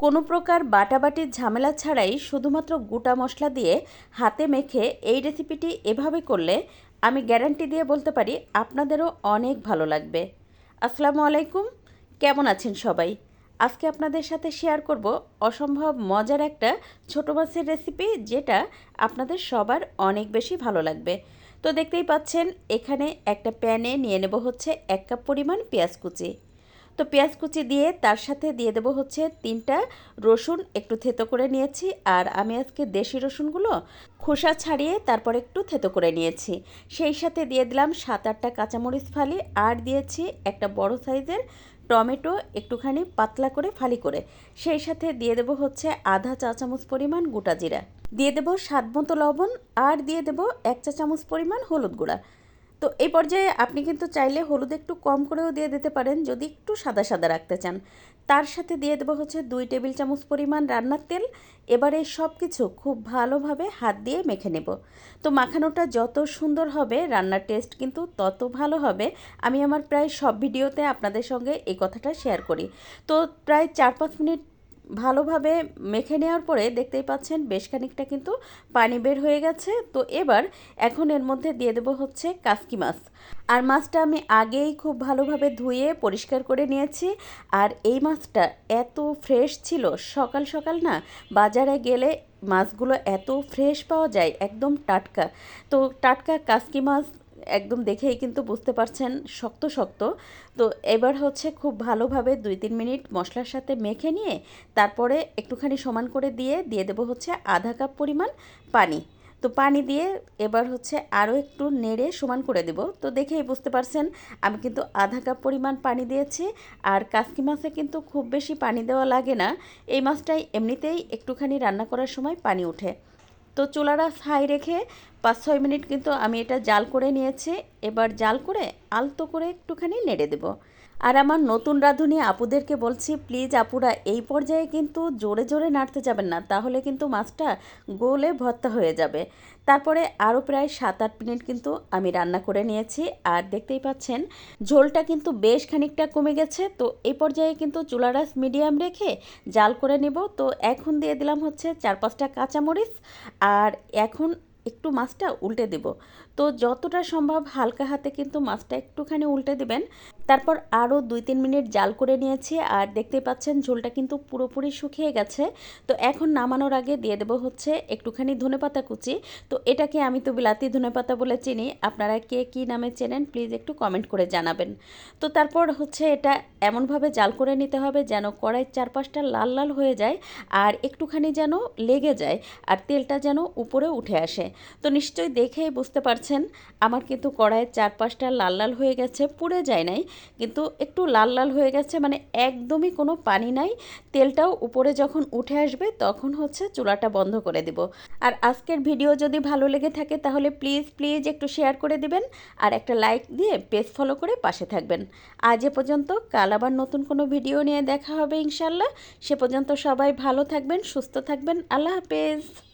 কোনো প্রকার বাটাবাটির ঝামেলা ছাড়াই শুধুমাত্র গোটা মশলা দিয়ে হাতে মেখে এই রেসিপিটি এভাবে করলে আমি গ্যারান্টি দিয়ে বলতে পারি আপনাদেরও অনেক ভালো লাগবে। আসসালামু আলাইকুম, কেমন আছেন সবাই? আজকে আপনাদের সাথে শেয়ার করব অসম্ভব মজার একটা ছোটো মাছের রেসিপি, যেটা আপনাদের সবার অনেক বেশি ভালো লাগবে। তো দেখতেই পাচ্ছেন, এখানে একটা প্যানে নিয়ে নেব হচ্ছে 1 কাপ পরিমাণ পেঁয়াজ কুচি। তো পেঁয়াজ কুচি দিয়ে তার সাথে দিয়ে দেবো হচ্ছে 3টা রসুন একটু থেতো করে নিয়েছি। আর আমি আজকে দেশি রসুনগুলো খোসা ছাড়িয়ে তারপর একটু থেতো করে নিয়েছি। সেই সাথে দিয়ে দিলাম 7-8টা কাঁচামরিচ ফালি, আর দিয়েছি একটা বড় সাইজের টমেটো একটুখানি পাতলা করে ফালি করে। সেই সাথে দিয়ে দেবো হচ্ছে আধা চা চামচ পরিমাণ গোটা জিরা, দিয়ে দেবো স্বাদ মতো লবণ, আর দিয়ে দেবো 1 চা চামচ পরিমাণ হলুদ গুঁড়া। তো এই পর্যায়ে আপনি কিন্তু চাইলে হলুদ একটু কম করেও দিয়ে দিতে পারেন যদি একটু সাদা সাদা রাখতে চান। তার সাথে দিয়ে দেবো হচ্ছে 2 টেবিল চামচ পরিমাণ রান্নার তেল। এবারে সব কিছু খুব ভালোভাবে হাত দিয়ে মেখে নেব। তো মাখানোটা যত সুন্দর হবে রান্নার টেস্ট কিন্তু তত ভালো হবে। আমি আমার প্রায় সব ভিডিওতে আপনাদের সঙ্গে এই কথাটা শেয়ার করি। তো প্রায় 4-5 মিনিট ভালোভাবে মেখে নেওয়ার পরে দেখতেই পাচ্ছেন বেশ খানিকটা কিন্তু পানি বের হয়ে গেছে। তো এখন এর মধ্যে দিয়ে দেবো হচ্ছে কাসকি মাছ। আর মাছটা আমি আগেই খুব ভালোভাবে ধুয়ে পরিষ্কার করে নিয়েছি। আর এই মাছটা এত ফ্রেশ ছিল, সকাল সকাল না বাজারে গেলে মাছগুলো এত ফ্রেশ পাওয়া যায়, একদম টাটকা। তো টাটকা কাসকি মাছ একদম দেখেই কিন্তু বুঝতে পারছেন শক্ত শক্ত। তো এবার হচ্ছে খুব ভালোভাবে 2-3 মিনিট মশলার সাথে মেখে নিয়ে তারপরে একটুখানি সমান করে দিয়ে দেবো হচ্ছে আধা কাপ পরিমাণ পানি। তো পানি দিয়ে এবার হচ্ছে আরও একটু নেড়ে সমান করে দেব। তো দেখেই বুঝতে পারছেন আমি কিন্তু আধা কাপ পরিমাণ পানি দিয়েছি। আর কাসকি মাছে কিন্তু খুব বেশি পানি দেওয়া লাগে না, এই মাছটাই এমনিতেই একটুখানি রান্না করার সময় পানি ওঠে। তো চুলাটা হাই রেখে 5-6 মিনিট কিন্তু আমি এটা জাল করে নিয়েছি। এবার জাল করে আলতো করে একটুখানি নেড়ে দেব। আর আমার নতুন রাঁধুনি আপুদেরকে বলছি, প্লিজ আপুরা এই পর্যায়ে কিন্তু জোরে জোরে নাড়তে যাবেন না, তাহলে কিন্তু মাছটা গলে ভর্তা হয়ে যাবে। তারপরে আরও প্রায় 7-8 মিনিট কিন্তু আমি রান্না করে নিয়েছি। আর দেখতেই পাচ্ছেন ঝোলটা কিন্তু বেশ খানিকটা কমে গেছে। তো এই পর্যায়ে কিন্তু চুলার আঁচ মিডিয়াম রেখে জাল করে নেব। তো এখন দিয়ে দিলাম হচ্ছে 4-5টা কাঁচামরিচ। আর এখন একটু মাছটা উল্টে দেব। তো যতটা সম্ভব হালকা হাতে কিন্তু মাছটা একটুখানি উল্টে দেবেন। তারপর আরও 2-3 মিনিট জাল করে নিয়েছি। আর দেখতেই পাচ্ছেন ঝোলটা কিন্তু পুরোপুরি শুকিয়ে গেছে। তো এখন নামানোর আগে দিয়ে দেবো হচ্ছে একটুখানি ধনেপাতা কুচি। তো এটাকে আমি তো বিলাতি ধনেপাতা বলে চিনি, আপনারা কে কী নামে চেনেন প্লিজ একটু কমেন্ট করে জানাবেন। তো তারপর হচ্ছে এটা এমনভাবে জাল করে নিতে হবে যেন কড়াইয়ের চারপাশটা লাল লাল হয়ে যায়, আর একটুখানি যেন লেগে যায়, আর তেলটা যেন উপরে উঠে আসে। তো নিশ্চয়ই দেখেই বুঝতে পারছেন আমার কিন্তু কড়াইয়ের চারপাশটা লাল লাল হয়ে গেছে, পুড়ে যায় নাই, কিন্তু একটু লাল লাল হয়ে গেছে, মানে একদমই কোনো পানি নাই। তেলটাও উপরে যখন উঠে আসবে তখন হচ্ছে চুলাটা বন্ধ করে দেব। আর আজকের ভিডিও যদি ভালো লেগে থাকে তাহলে প্লিজ প্লিজ একটু শেয়ার করে দিবেন, আর একটা লাইক দিয়ে পেজ ফলো করে পাশে থাকবেন। আজ এ পর্যন্ত, কাল আবার নতুন কোনো ভিডিও নিয়ে দেখা হবে ইনশাল্লাহ। সে পর্যন্ত সবাই ভালো থাকবেন, সুস্থ থাকবেন। আল্লাহ হাফেজ।